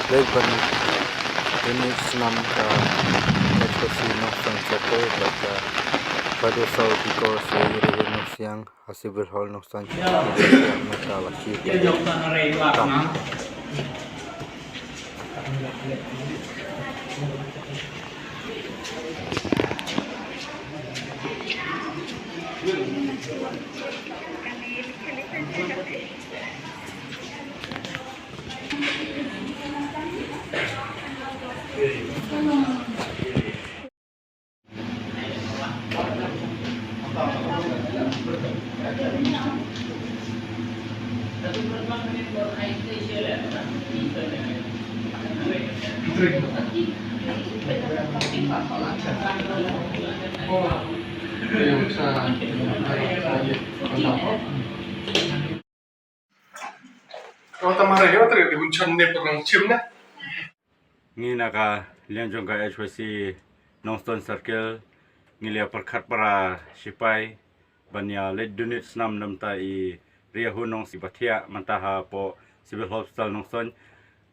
Laban ini senam ka ekspresi nong sate baca pada sau dikor sehari nong siang hasil berhal nong sanci mata lagi Kalau tamara yo tadi di bunchan ne perang cimna. Ngi naga lianjong ka HYC Nongstone Circle ngilia perkat para sipai banya led unit snam namta i ria hunong si batia mantaha po civil hospital Nongstone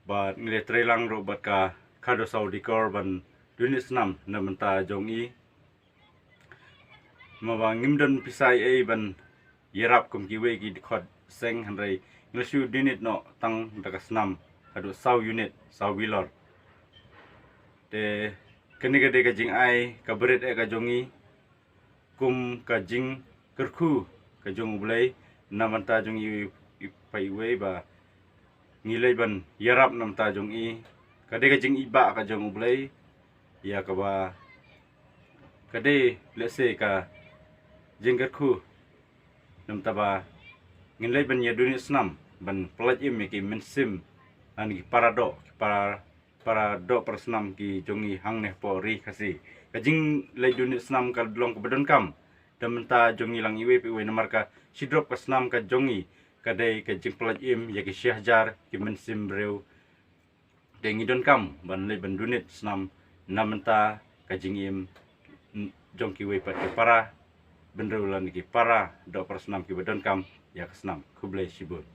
ba ngilia trelang ro bat ka kado saudi kor ban unit snam namta jong i mawang ngimdan pisai e ban yerap kum kiwe ki dikhot seng hanrei nglesu unit no tang daga snam adu sau unit sau bilor te kene gede ka jing ai ka berit e ka jongi kum ka jing kerku ka jong ulai namanta jong i pai we ba ngilai ban yarap namta jong i kade ka jing iba ka jong ulai ya ka ba kade lese ka jing kerku namta ba ngilai ban ya dunia snam ban pelaj im ki mensim an ki parado para do persnam ki jongi hang neh po ri khasi kajing le dunia snam ka dlong ka bedon kam damenta jongi lang iwe pi we namar ka sidrop ka snam ka jongi kadai ka jing pelaj im ya ki syahjar ki mensim breu de ngidon kam ban le ban dunia snam namenta ka jing im jong ki we pat ki para bendreu lan ki para do persnam ki bedon kam ya ka snam kublai sibut